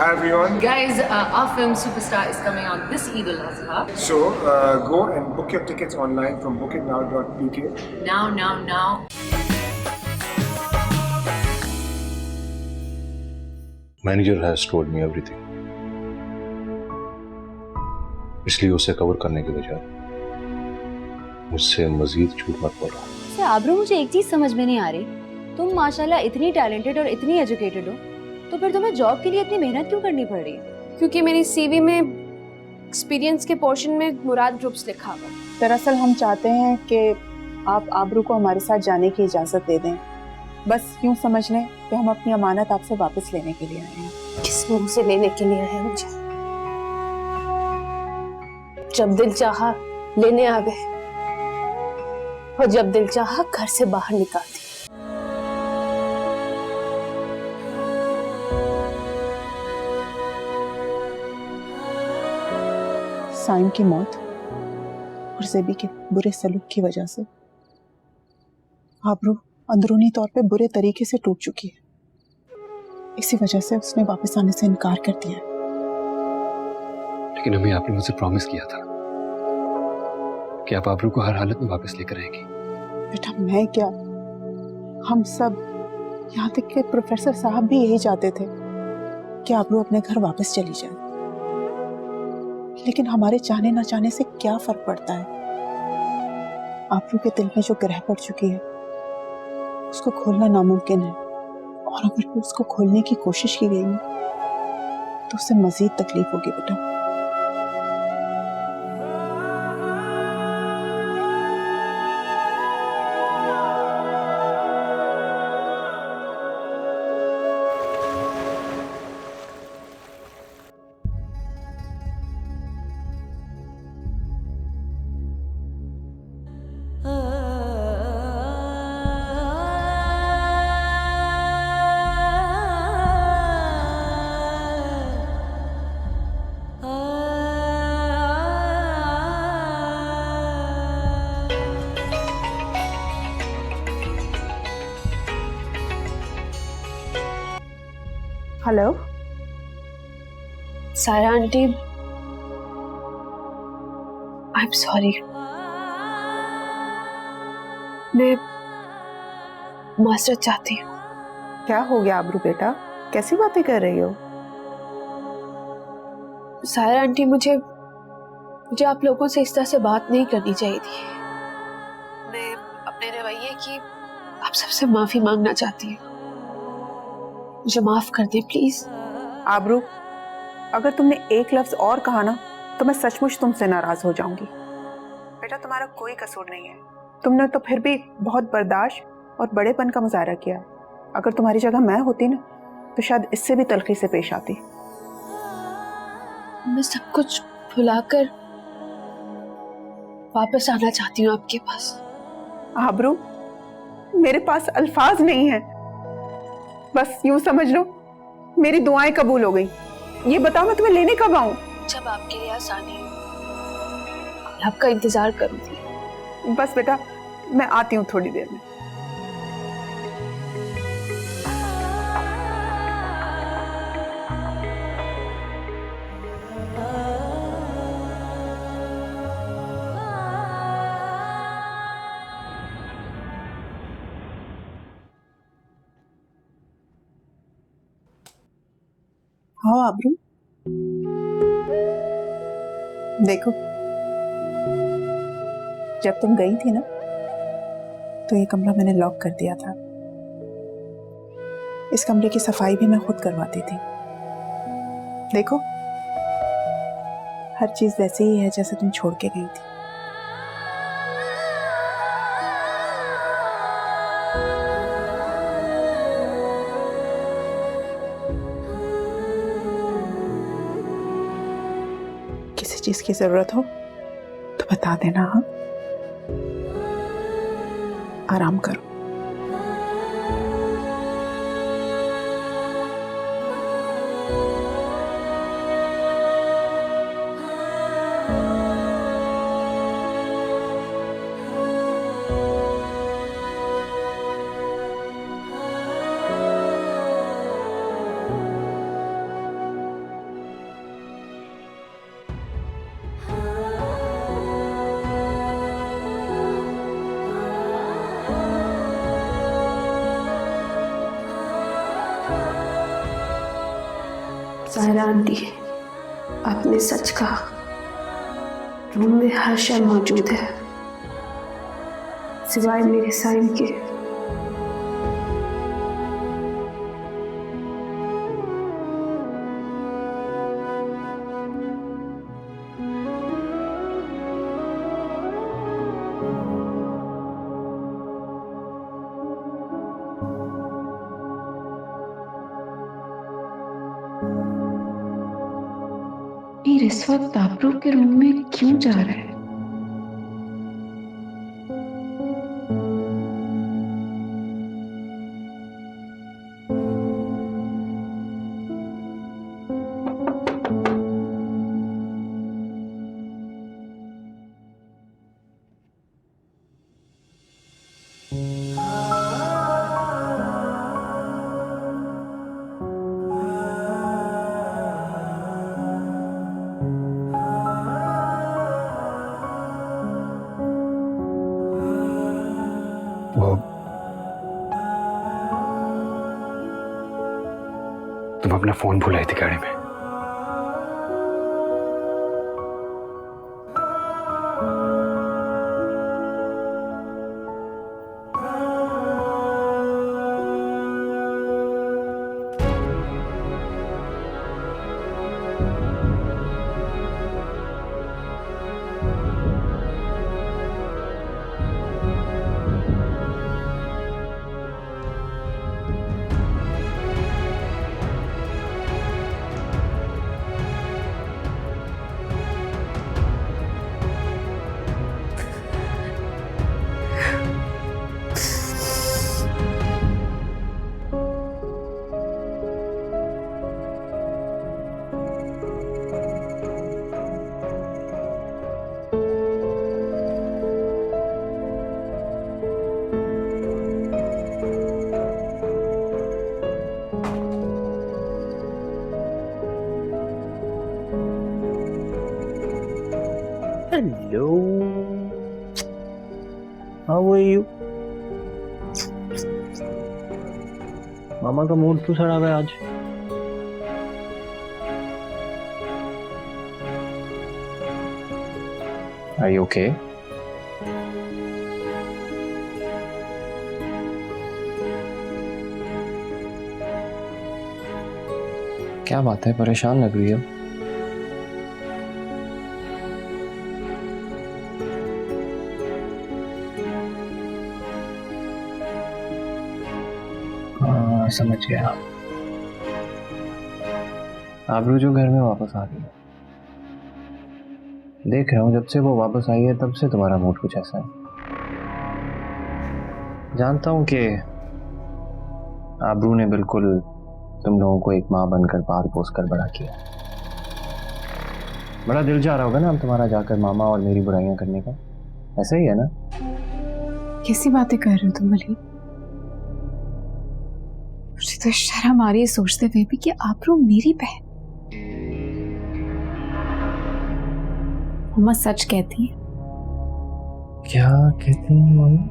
Hi everyone. Guys, our film Superstar is coming out this Eid al-Adha. So go and book your tickets online from bookitnow.pk. Now. Manager has told me everything. इसलिए उसे cover करने की बजाय मुझसे मजीद झूठ मत बोलो। Sir आब्रू, मुझे एक चीज समझ में नहीं आ रही। तुम माशाल्लाह इतनी टैलेंटेड और इतनी एजुकेटेड हो, तो फिर तुम्हें जॉब के लिए इतनी मेहनत क्यों करनी पड़ रही है? क्योंकि मेरी सीवी में एक्सपीरियंस के पोर्शन में मुराद ग्रुप्स लिखा हुआ है। दरअसल हम चाहते हैं कि आप आबरू को हमारे साथ जाने की इजाजत दे दें। बस यूं समझ लें कि हम अपनी अमानत आपसे वापस लेने के लिए आए हैं। किस मुंह से लेने के लिए आए मुझे? जब दिल चाहा लेने आ गए और जब दिल चाहा घर से बाहर निकाल दी। साइम की मौत और ज़ेबी के बुरे सलूक की वजह से आबरू अंदरूनी तौर पे बुरे तरीके से टूट चुकी है। इसी वजह से उसने वापस आने से इनकार कर दिया। लेकिन अम्मी, आपने मुझसे प्रॉमिस किया था कि आप आबरू को हर हालत में वापस लेकर आएंगी। बेटा मैं क्या, हम सब, यहाँ तक कि प्रोफेसर साहब भी यही चाहते थे कि आबरू अपने घर वापस चली जाए। लेकिन हमारे चाहने ना चाहने से क्या फर्क पड़ता है? आबरू के दिल में जो ग्रह पड़ चुकी है उसको खोलना नामुमकिन है, और अगर उसको खोलने की कोशिश की गई तो उससे मजीद तकलीफ होगी बेटा। हेलो सारा आंटी, आई एम सॉरी। मैं मास्टर चाहती हूँ। क्या हो गया आबरू बेटा, कैसी बातें कर रही हो? सारा आंटी, मुझे आप लोगों से इस तरह से बात नहीं करनी चाहिए थी। मैं अपने रवैये की आप सबसे माफी मांगना चाहती हूँ। मुझे माफ कर दे प्लीज। आबरू, अगर तुमने एक लफ्ज और कहा ना तो मैं सचमुच तुमसे नाराज हो जाऊंगी। बेटा तुम्हारा कोई कसूर नहीं है, तुमने तो फिर भी बहुत बर्दाश्त और बड़ेपन का मुजाहरा किया। अगर तुम्हारी जगह मैं होती ना तो शायद इससे भी तलखी से पेश आती। मैं सब कुछ भुलाकर वापस आना चाहती हूँ आपके पास। आबरू, मेरे पास अल्फाज नहीं है। बस यूं समझ लो मेरी दुआएं कबूल हो गई। ये बताओ मैं तुम्हें लेने कब आऊं? जब आपके लिए आसानी हो, मैं आपका इंतजार करूंगी। बस बेटा मैं आती हूँ थोड़ी देर में। हाँ आबरू, देखो जब तुम गई थी ना तो ये कमरा मैंने लॉक कर दिया था। इस कमरे की सफाई भी मैं खुद करवाती थी। देखो हर चीज वैसे ही है जैसे तुम छोड़ के गई थी। किसी चीज की जरूरत हो तो बता देना। हाँ, आराम करो। सायरा आंटी, आपने सच कहा, रूम में हर शय मौजूद है सिवाय मेरे साइन के। मीर इस वक्त आबरू के रूम में क्यों जा रहा है? वो तुम अपना फोन भुलाई थी गाड़ी में। Hello. How are you? मामा का मूड क्यों सड़ा हुआ है आज? Are you okay? क्या बात है, परेशान लग रही है? समझ गया। आबरू जो घर में वापस आ गई है, देख रहा हूँ जब से वो वापस आई है तब से तुम्हारा मूड कुछ ऐसा है। जानता हूँ कि आबरू ने बिल्कुल तुम लोगों को एक माँ बनकर पाल पोस कर बड़ा किया। बड़ा दिल जा रहा होगा ना अब तुम्हारा जाकर मामा और मेरी बुराइयां करने का, ऐसा ही है ना? कैसी बातें कर रहे हो तुम वली? मुझे तो शर्म आ रही है सोचते हुए भी कि आबरू मेरी बहन। मम्मा सच कहती है। क्या कहती है मामा?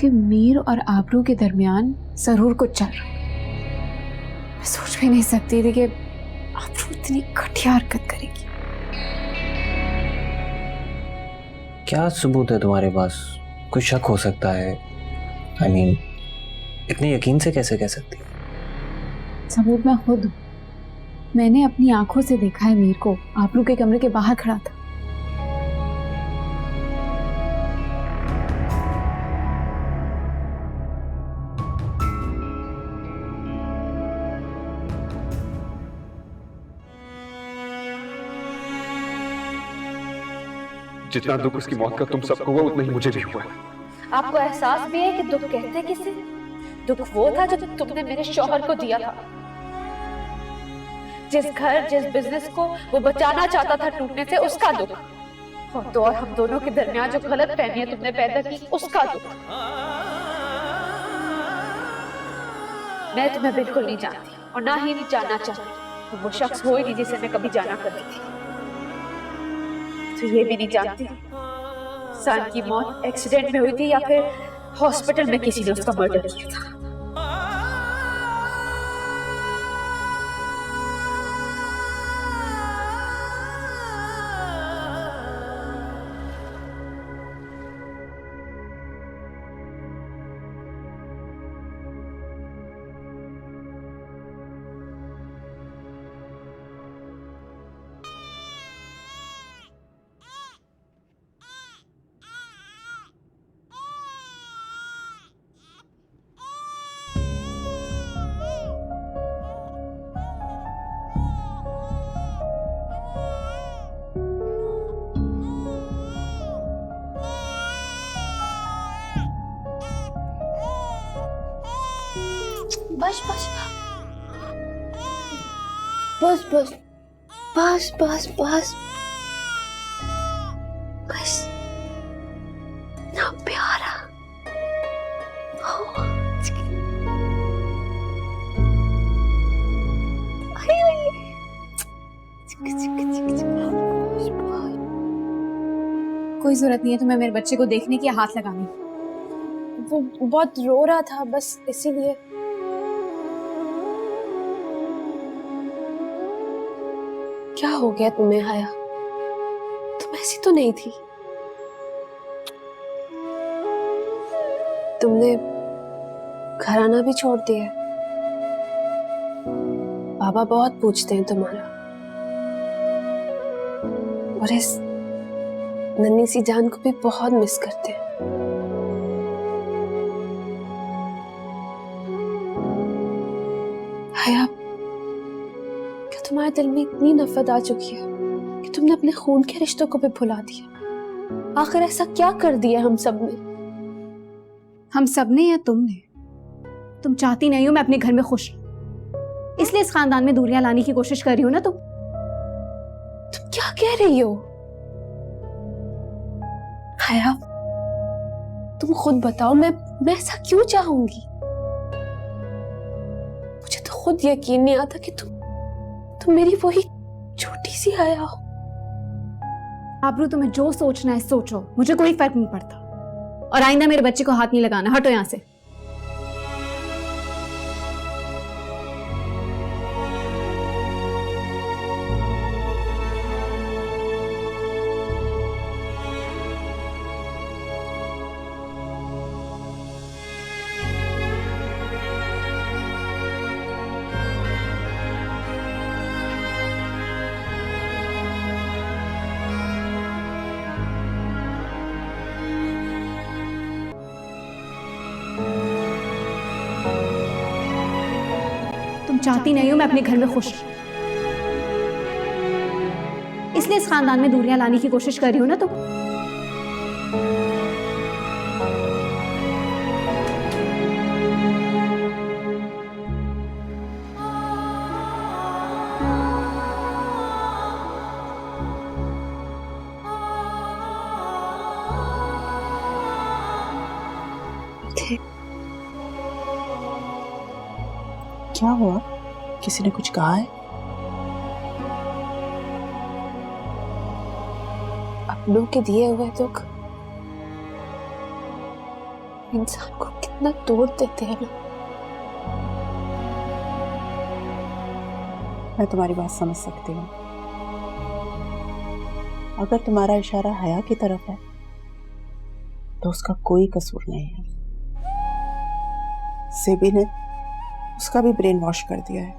कि मीर और आबरू के दरमियान जरूर कुछ चल रहा है। मैं सोच भी नहीं सकती थी कि आबरू इतनी घटिया हरकत करेगी। क्या सबूत है तुम्हारे पास? कोई शक हो सकता है? I mean, इतने यकीन से कैसे कह सकती? सबूत मैं खुद हूं। मैंने अपनी आंखों से देखा है मीर को आबरू के कमरे के बाहर खड़ा था। जितना दुख उसकी मौत का तुम सबको हुआ उतना ही मुझे भी हुआ है। आपको एहसास भी है कि दुख कहते किसे? दुख वो था जो तुमने मेरे शौहर को दिया था। जिस घर, जिस बिजनेस को वो बचाना चाहता था टूटने से, उसका दुख। और तो और हम दोनों के दरमियान जो गलत फहमियां तुमने पैदा की, उसका दुख। मैं तुम्हें बिल्कुल नहीं जानती और ना ही जानना चाहती। तो वो शख्स हो ही नहीं जिसे मैं कभी जाना करती थी। तो ये भी नहीं जानती सान की मौत एक्सीडेंट में हुई थी या फिर हॉस्पिटल में किसी ने उसका मर्डर किया था। बस बस बस बस बस बस ना प्यारा हो। आई आई कोई जरूरत नहीं है तुम्हें मेरे बच्चे को देखने की, हाथ लगाने। वो बहुत रो रहा था बस इसीलिए। क्या हो गया तुम्हें हया? तुम ऐसी तो नहीं थी। तुमने घर आना भी छोड़ दिया है। बाबा बहुत पूछते हैं तुम्हारा, और इस नन्ही सी जान को भी बहुत मिस करते हैं। हया, क्या तुम्हारे दिल में इतनी नफरत आ चुकी है कि तुमने अपने खून के रिश्तों को भी भुला दिया? आखिर ऐसा क्या कर दिया हम सब ने? हम सबने या तुमने? तुम चाहती नहीं हो मैं अपने घर में खुश रहूं, इसलिए इस खानदान में दूरियां लाने की कोशिश कर रही हो ना तुम? तुम क्या कह रही हो हया? तुम खुद बताओ, मैं ऐसा क्यों चाहूंगी? मुझे तो खुद यकीन नहीं आता कि तुम मेरी वही छोटी सी हया हो। आबरू, तुम्हें जो सोचना है सोचो, मुझे कोई फर्क नहीं पड़ता। और आइंदा मेरे बच्चे को हाथ नहीं लगाना, हटो यहां से। तुम चाहती नहीं हो मैं अपने घर में खुश रहूं, इसलिए इस खानदान में दूरियां लाने की कोशिश कर रही हो ना तुम? क्या हुआ? किसी ने कुछ कहा है? अपनों के दिए हुए दुख इंसान को कितना तोड़ देते हैं ना। मैं तुम्हारी बात समझ सकती हूँ। अगर तुम्हारा इशारा हया की तरफ है तो उसका कोई कसूर नहीं है। सेबी ने उसका भी ब्रेन वॉश कर दिया है।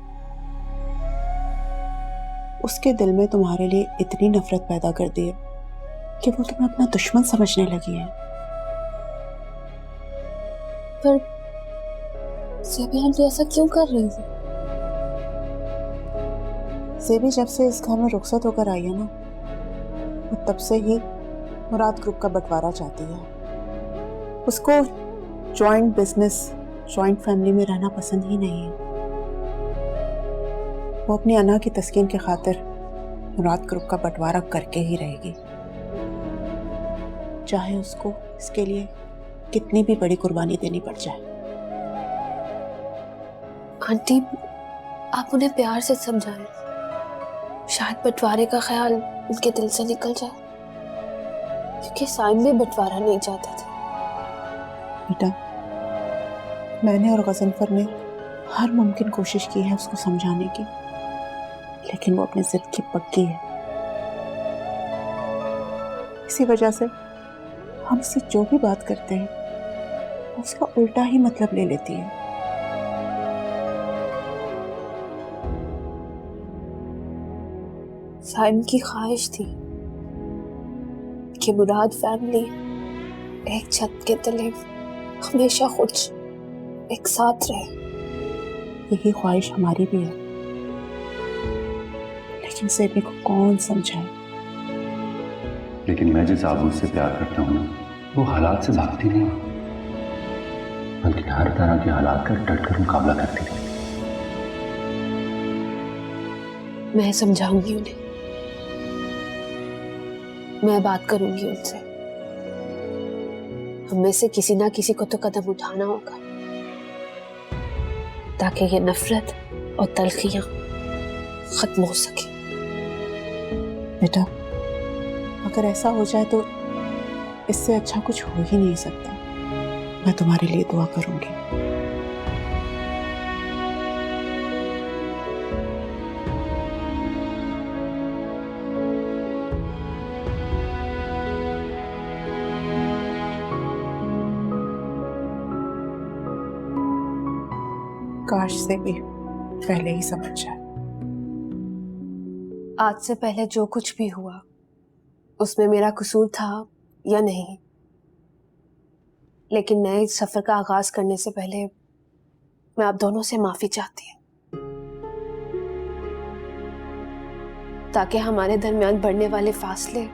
उसके दिल में तुम्हारे लिए इतनी नफरत पैदा कर दी है कि वो तुम्हें अपना दुश्मन समझने लगी है। पर सेबी आंटी ऐसा क्यों कर रही थी? सेबी जब से इस घर में रुखसत होकर आई है ना, वो तब से ही मुराद ग्रुप का बंटवारा चाहती है। उसको जॉइंट बिजनेस, जॉइंट फैमिली में रहना पसंद ही नहीं है। वो अपनी अना की तस्कीन के खातिर मुराद ग्रुप का बंटवारा करके ही रहेगी, चाहे उसको इसके लिए कितनी भी बड़ी कुर्बानी देनी पड़ जाए। आंटी, आप उन्हें प्यार से समझाएं। शायद बंटवारे का ख्याल उनके दिल से निकल जाए, क्योंकि साइम भी बंटवारा नहीं चाहते थे। बेटा, मैंने और गजनफर ने हर मुमकिन कोशिश की है उसको समझाने की, लेकिन वो अपनी जिद की पक्की है। इसी वजह से हम इससे जो भी बात करते हैं वो उसका उल्टा ही मतलब ले लेती है। साइम की ख्वाहिश थी कि मुराद फैमिली एक छत के तले हमेशा खुश एक साथ रहे। यही ख्वाहिश हमारी भी है, लेकिन सेबी को कौन समझाए। लेकिन मैं जिस आबू से प्यार करता हूँ ना, वो हालात से भागती नहीं, बल्कि हर तरह के हालात का डट कर मुकाबला करती है। मैं समझाऊंगी उन्हें, मैं बात करूंगी उनसे। हम में से किसी ना किसी को तो कदम उठाना होगा ताकि ये नफरत और तलखियां खत्म हो सके। बेटा, अगर ऐसा हो जाए तो इससे अच्छा कुछ हो ही नहीं सकता। मैं तुम्हारे लिए दुआ करूंगी। काश से भी पहले ही समझ जाए। आज से पहले जो कुछ भी हुआ उसमें मेरा कसूर था या नहीं, लेकिन नए सफर का आगाज करने से पहले मैं आप दोनों से माफी चाहती हूँ, ताकि हमारे दरमियान बढ़ने वाले फासले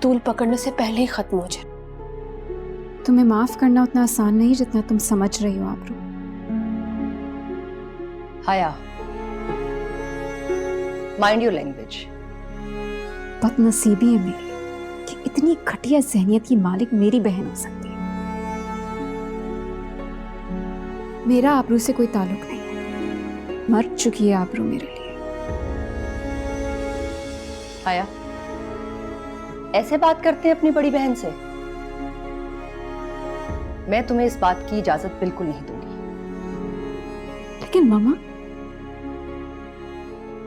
तूल पकड़ने से पहले ही खत्म हो जाए। तुम्हें माफ करना उतना आसान नहीं जितना तुम समझ रही हो आबरू। हाया, माइंड योर लैंग्वेज। बदनसीबी है मेरी कि इतनी घटिया जहनियत की मालिक मेरी बहन हो सकती है। मेरा आबरू से कोई ताल्लुक नहीं है, मर चुकी है आबरू मेरे लिए। हाया, ऐसे बात करते हैं अपनी बड़ी बहन से? मैं तुम्हें इस बात की इजाजत बिल्कुल नहीं दूंगी। लेकिन मामा।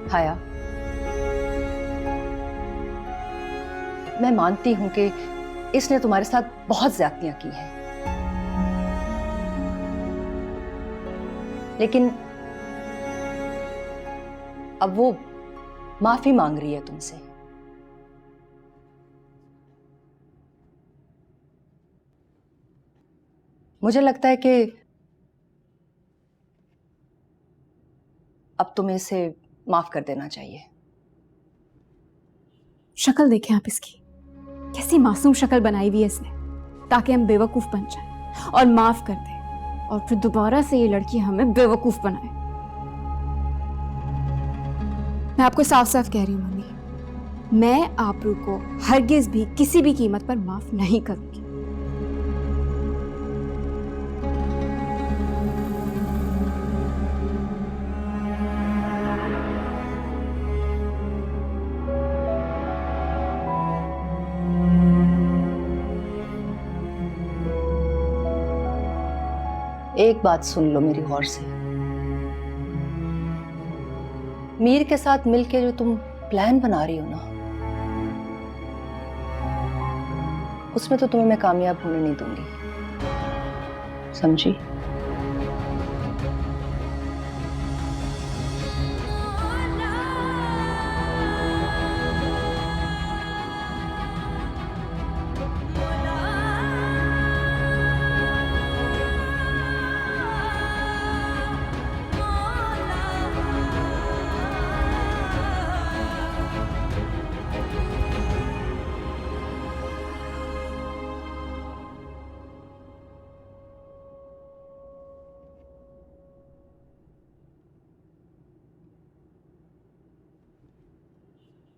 हाया, मैं मानती हूं कि इसने तुम्हारे साथ बहुत ज्यादतियां की हैं, लेकिन अब वो माफी मांग रही है तुमसे। मुझे लगता है कि अब तुम्हें इसे माफ कर देना चाहिए। शक्ल देखें आप इसकी, कैसी मासूम शक्ल बनाई हुई है इसने, ताकि हम बेवकूफ बन जाएं और माफ कर दें, और फिर दोबारा से ये लड़की हमें बेवकूफ बनाए। मैं आपको साफ साफ कह रही हूँ मम्मी, मैं आबरू को हरगिज भी किसी भी कीमत पर माफ नहीं करूंगी। एक बात सुन लो मेरी गौर से। मीर के साथ मिलके जो तुम प्लान बना रही हो ना, उसमें तो तुम्हें मैं कामयाब होने नहीं दूंगी, समझी?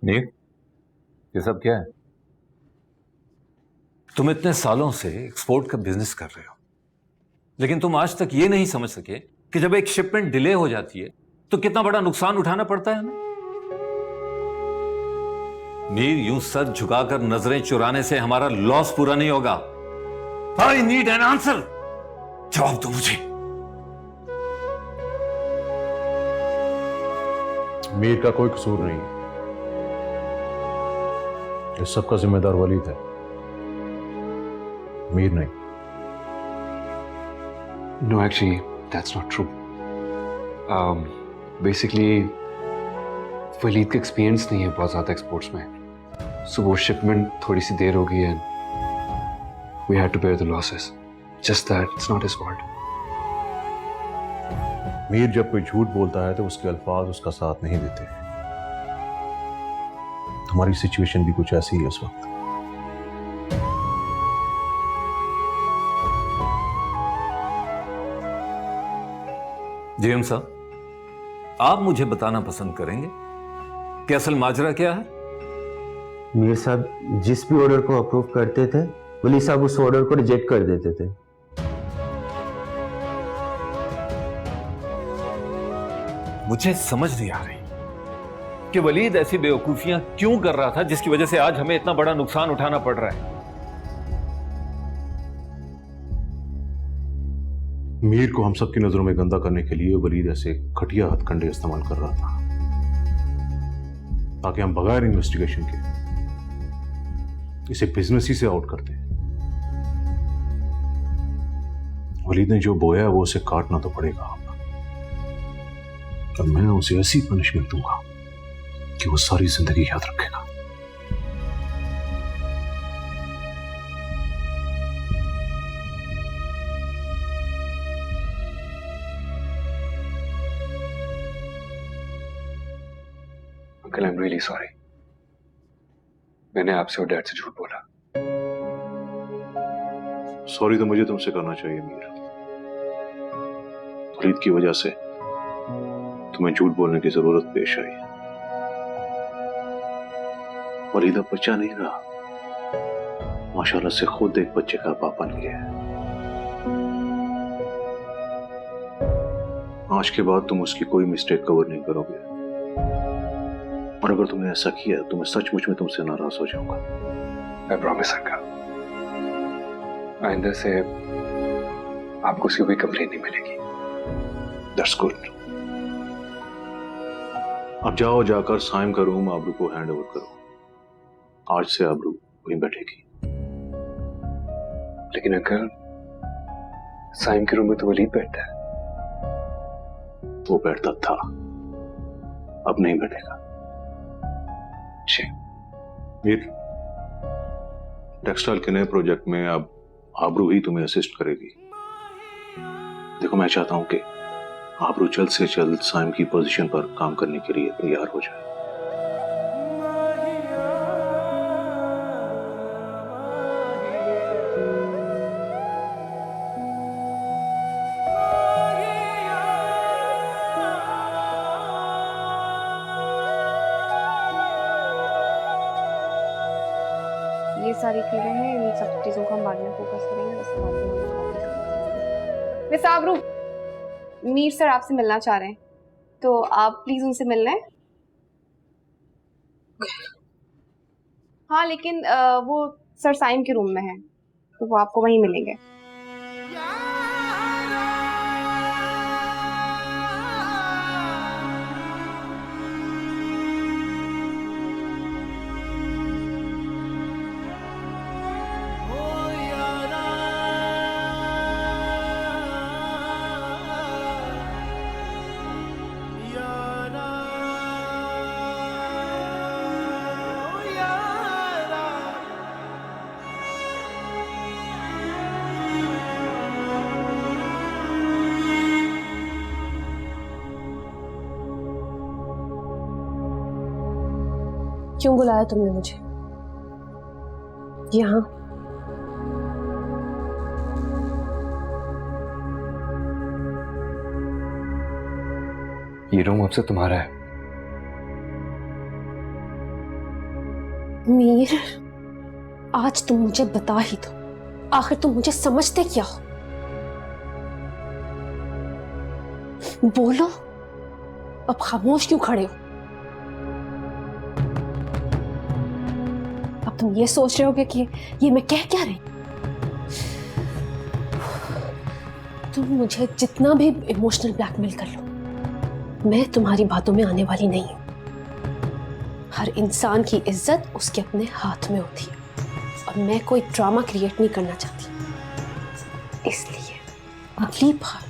नीक, ये सब क्या है? तुम इतने सालों से एक्सपोर्ट का बिजनेस कर रहे हो, लेकिन तुम आज तक ये नहीं समझ सके कि जब एक शिपमेंट डिले हो जाती है तो कितना बड़ा नुकसान उठाना पड़ता है हमें। मीर, यूं सर झुकाकर नजरें चुराने से हमारा लॉस पूरा नहीं होगा। I need an answer. जवाब दो मुझे। मीर का कोई कसूर नहीं है, इस सब का जिम्मेदार वलीद है, मीर नहीं। No, actually that's not true. Basically Waleed का एक्सपीरियंस नहीं है बहुत ज़्यादा एक्सपोर्ट्स में, सो वो शिपमेंट थोड़ी सी देर हो गई है, we had to bear the losses, just that, it's not his fault. Mir जब कोई झूठ बोलता है तो उसके अल्फाज उसका साथ नहीं देते। हमारी सिचुएशन भी कुछ ऐसी ही है इस वक्त। जेएम साहब, आप मुझे बताना पसंद करेंगे कि असल माजरा क्या है? मीर साहब जिस भी ऑर्डर को अप्रूव करते थे, वली साहब उस ऑर्डर को रिजेक्ट कर देते थे। मुझे समझ नहीं आ रही कि वलीद ऐसी बेवकूफियां क्यों कर रहा था जिसकी वजह से आज हमें इतना बड़ा नुकसान उठाना पड़ रहा है। मीर को हम सबकी नजरों में गंदा करने के लिए वलीद ऐसे घटिया हथकंडे इस्तेमाल कर रहा था ताकि हम बगैर इन्वेस्टिगेशन के इसे बिजनेस ही से आउट कर दें। वलीद ने जो बोया है वो उसे काटना तो पड़ेगा। अब मैं उसे ऐसी पनिशमेंट दूंगा कि वो सारी जिंदगी याद रखेगा। Uncle I am really sorry, मैंने आपसे और डैड से झूठ बोला। सॉरी तो मुझे तुमसे करना चाहिए मीर। वलीद की वजह से तुम्हें झूठ बोलने की जरूरत पेश आई। वलीद अब बच्चा नहीं रहा, माशाल्लाह से खुद एक बच्चे का बाप बन गया है। आज के बाद तुम उसकी कोई मिस्टेक कवर नहीं करोगे, और अगर तुमने ऐसा किया तो मैं सचमुच में तुमसे नाराज हो जाऊंगा। आई प्रॉमिस अंकल, आइंदा से आपको उसकी कोई कंप्लेन नहीं मिलेगी। That's good. अब जाओ, जाकर साइम का रूम आबरू को हैंड ओवर करो। आज से आबरू वहीं बैठेगी। लेकिन अंकल, साइम के रूम में तो वलीद बैठता है। वो बैठता था, अब नहीं बैठेगा। मीर, टेक्सटाइल के नए प्रोजेक्ट में अब आबरू ही तुम्हें असिस्ट करेगी। देखो, मैं चाहता हूं कि आबरू जल्द से जल्द साइम की पोजीशन पर काम करने के लिए तैयार हो जाए। ये सारी चीजें हैं, इन सब चीजों को हम बाद में फोकस करेंगे। उसके बाद में हम कॉपी करेंगे। मिस आबरू, मीर सर आपसे मिलना चाह रहे हैं, तो आप प्लीज उनसे मिल लें। हाँ, लेकिन वो सर साइम के रूम में है, तो वो आपको वहीं मिलेंगे। क्यों बुलाया तुमने मुझे यहाँ? ये रूम अब से तुम्हारा है। मीर, आज तुम मुझे बता ही दो, आखिर तुम मुझे समझते क्या हो? बोलो, अब खामोश क्यों खड़े हो? अब तुम ये सोच रहे होगे कि ये मैं कह क्या रही? तुम मुझे जितना भी इमोशनल ब्लैकमेल कर लो, मैं तुम्हारी बातों में आने वाली नहीं हूं। हर इंसान की इज्जत उसके अपने हाथ में होती है, और मैं कोई ड्रामा क्रिएट नहीं करना चाहती। इसलिए अगली बार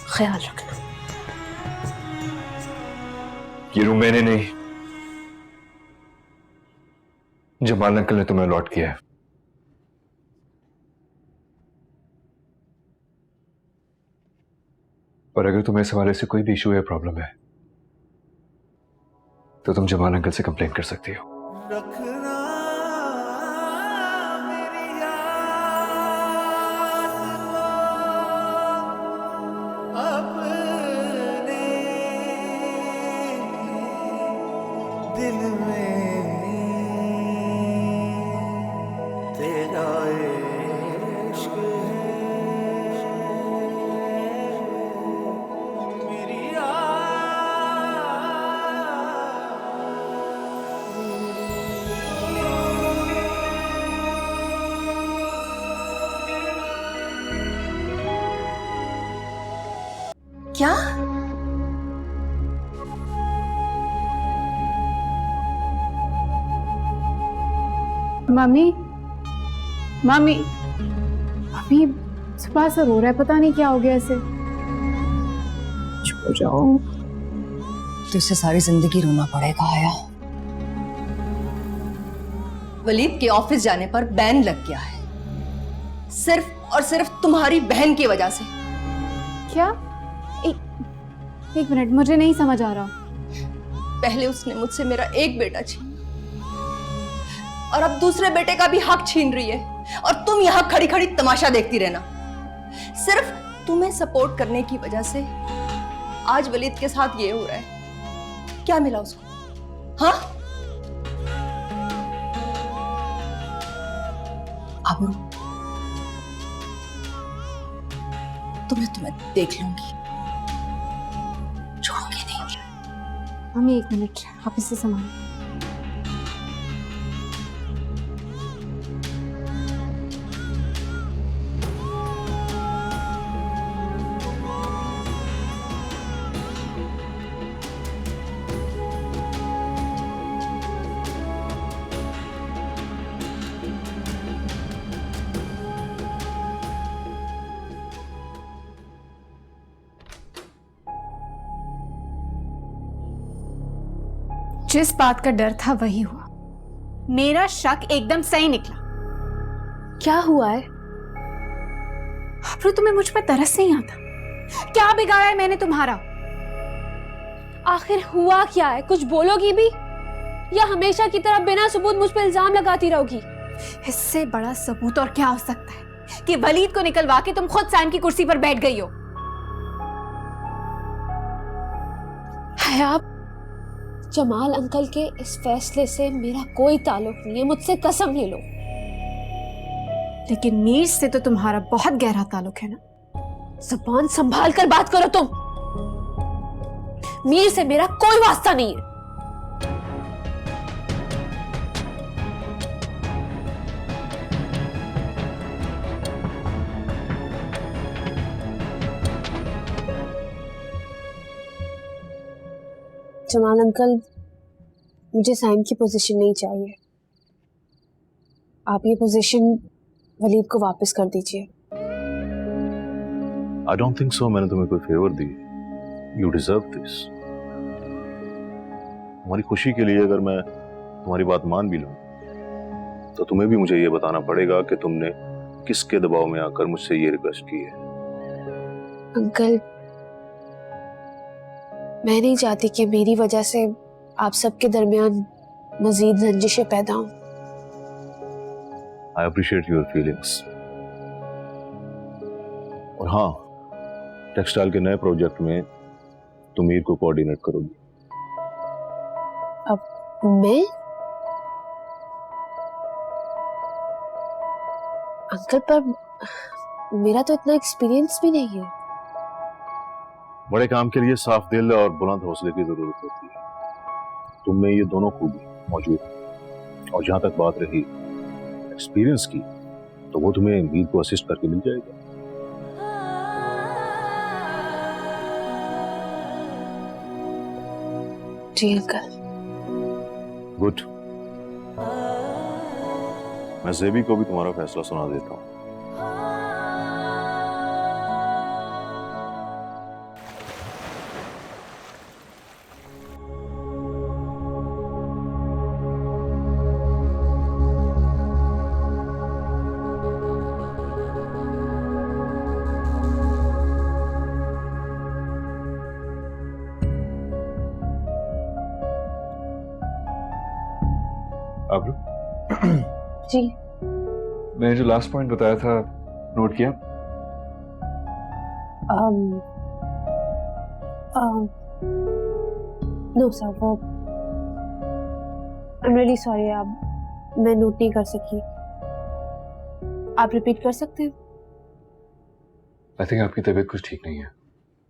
ख्याल रखना। ये रूम मैंने नहीं, जमाल अंकल ने तुम्हें अलॉट किया है। और अगर तुम्हें इस हवाले से कोई भी इशू या प्रॉब्लम है तो तुम जमाल अंकल से कंप्लेन कर सकती हो। दिल में तेरा इश्क है मेरी क्या? मम्मी मम्मी मम्मी सुबह से रो रहा है, पता नहीं क्या हो गया इसे। चुप हो जाओ, तो इसे सारी जिंदगी रोना पड़ेगा। आया वलीद के ऑफिस जाने पर बैन लग गया है, सिर्फ और सिर्फ तुम्हारी बहन की वजह से। क्या? एक मिनट, मुझे नहीं समझ आ रहा। पहले उसने मुझसे मेरा एक बेटा छीना और अब दूसरे बेटे का भी हक छीन रही है, और तुम यहां खड़ी खड़ी तमाशा देखती रहना। सिर्फ तुम्हें सपोर्ट करने की वजह से आज वलीद के साथ ये हो रहा है। क्या मिला उसको? हाँ, आबरू, तुम्हें देख लूंगी, छोड़ूंगी नहीं। मम्मी एक मिनट, आप इसे संभालो। जिस बात का डर था वही हुआ। मेरा शक एकदम सही निकला। क्या हुआ है? फिर तुम्हें मुझ पर तरस नहीं आता? क्या बिगाड़ा है मैंने तुम्हारा? आखिर हुआ क्या है? कुछ बोलोगी भी या हमेशा की तरह बिना सबूत मुझ पर इल्जाम लगाती रहोगी? इससे बड़ा सबूत और क्या हो सकता है कि वलीद को निकलवा के तुम खुद साइम की कुर्सी पर बैठ गई हो। है आप जमाल अंकल के इस फैसले से मेरा कोई ताल्लुक नहीं है, मुझसे कसम ले लो। लेकिन मीर से तो तुम्हारा बहुत गहरा ताल्लुक है ना। जुबान संभाल कर बात करो तुम। मीर से मेरा कोई वास्ता नहीं है। जमाल अंकल, मुझे साइम की पोजीशन नहीं चाहिए। आप ये पोजीशन वलीद को वापस कर दीजिए। I don't think so. मैंने तुम्हें कोई favour the. You deserve this. तुम्हारी खुशी के लिए अगर मैं तुम्हारी बात मान भी लूं तो तुम्हें भी मुझे ये बताना पड़ेगा कि तुमने किसके दबाव में आकर मुझसे ये रिक्वेस्ट की है। अंकल, मैं नहीं चाहती कि मेरी वजह से आप सबके दरमियान मजीद रंजिशें पैदा हों। I appreciate your feelings. और हाँ, टेक्सटाइल के नए प्रोजेक्ट में तुम मीर को कोऑर्डिनेट करोगी। अब मैं? अंकल, पर मेरा तो इतना एक्सपीरियंस भी नहीं है। बड़े काम के लिए साफ दिल और बुलंद हौसले की जरूरत होती है। तुम में ये दोनों खूबी मौजूद है। और जहां तक बात रही एक्सपीरियंस की, तो वो तुम्हें मीर को असिस्ट करके मिल जाएगा। जी अंकल। गुड। मैं ज़ेबी को भी तुम्हारा फैसला सुना देता हूँ। आबरू, जी। मैंने जो लास्ट पॉइंट बताया था नोट किया? नो सर, वो I'm really sorry, आप मैं नोट नहीं कर सकी। आप रिपीट कर सकते हैं? आई थिंक आपकी तबीयत कुछ ठीक नहीं है।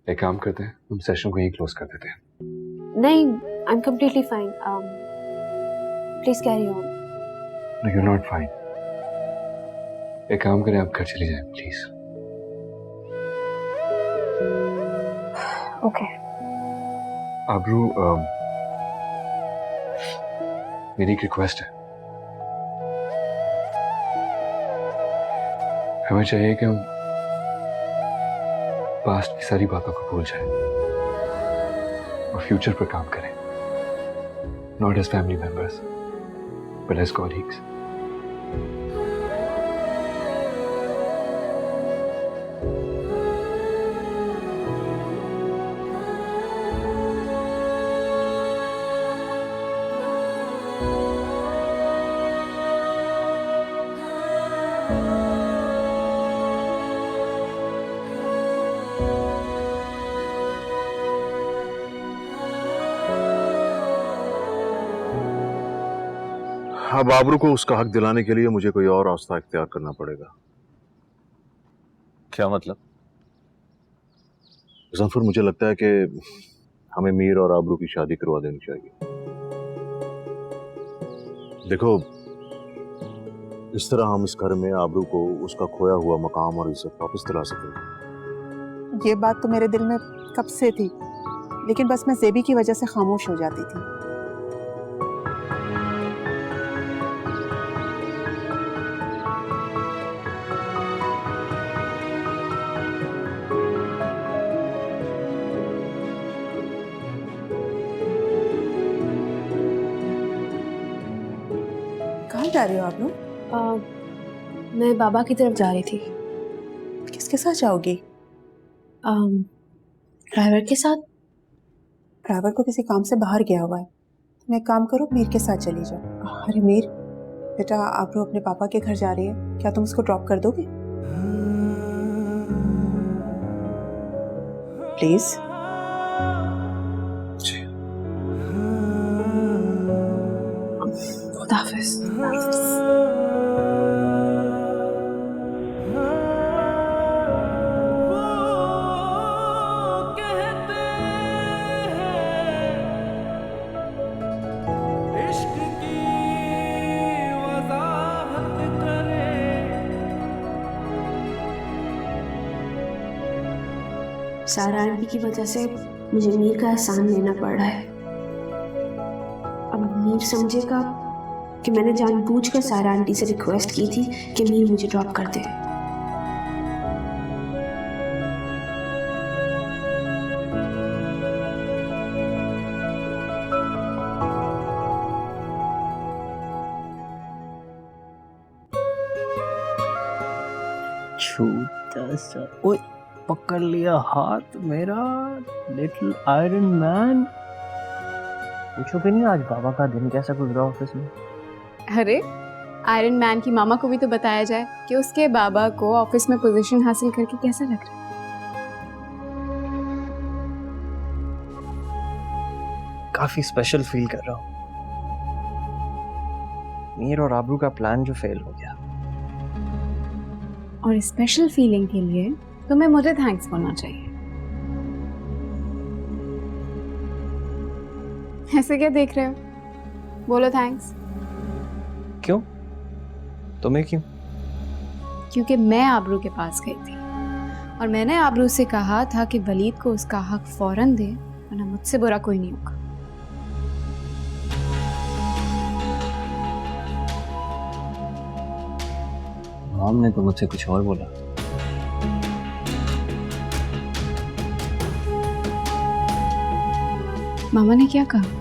एक काम करते हैं, हम सेशन को यहीं क्लोज कर देते हैं। नहीं, I'm completely fine. Please carry on. No, you're not fine. एक काम करें, आप घर चले जाएं प्लीज। Okay. आबरू, मेरी एक रिक्वेस्ट है। हमें चाहिए कि हम पास्ट की सारी बातों को भूल जाएं और फ्यूचर पर काम करें, not as family members but as colleagues. अब आबरू को उसका हक दिलाने के लिए मुझे कोई और रास्ता इख्तियार करना पड़ेगा। क्या मतलब? जफर, मुझे लगता है कि हमें मीर और आबरू की शादी करवा देनी चाहिए। देखो, इस तरह हम इस घर में आबरू को उसका खोया हुआ मकाम और इज्जत वापस दिला सकेंगे। ये बात तो मेरे दिल में कब से थी, लेकिन बस मैं ज़ेबी की वजह से खामोश हो जाती थी। कहाँ जा रही हो आप लोग? मैं बाबा की तरफ जा रही थी। किसके साथ जाओगी? ड्राइवर के साथ। ड्राइवर को किसी काम से बाहर गया हुआ है। तुम एक काम करो, मीर के साथ चली जाओ। अरे मीर बेटा, आप लोग अपने पापा के घर जा रही है, क्या तुम उसको ड्रॉप कर दोगे प्लीज? खुदाफिज। सारा आंटी की वजह से मुझे मीर का एहसान लेना पड़ रहा है। अब मीर समझेगा कि मैंने जानबूझकर सारा आंटी से रिक्वेस्ट की थी कि मीर मुझे ड्रॉप कर दे। छोटा सा, ओए पकड़ लिया हाथ मेरा, लिटिल आयरन मैन। पूछोगे नहीं आज बाबा का दिन कैसा गुजरा ऑफिस में? अरे आयरन मैन की मामा को भी तो बताया जाए कि उसके बाबा को ऑफिस में पोजीशन हासिल करके कैसा लग रहा है। काफी स्पेशल फील कर रहा हूँ। मीर और आबरू का प्लान जो फेल हो गया। और स्पेशल फीलिंग के लिए तुम्हें मुझे थैंक्स बोलना चाहिए। ऐसे क्या देख रहे हो? बोलो थैंक्स। क्यों? तुम्हें क्यों? क्योंकि मैं आबरू के पास गई थी और मैंने आबरू से कहा था कि वलीद को उसका हक फौरन दे, वरना मुझसे बुरा कोई नहीं होगा। मॉम ने तो मुझसे कुछ और बोला। मामा ने क्या कहा?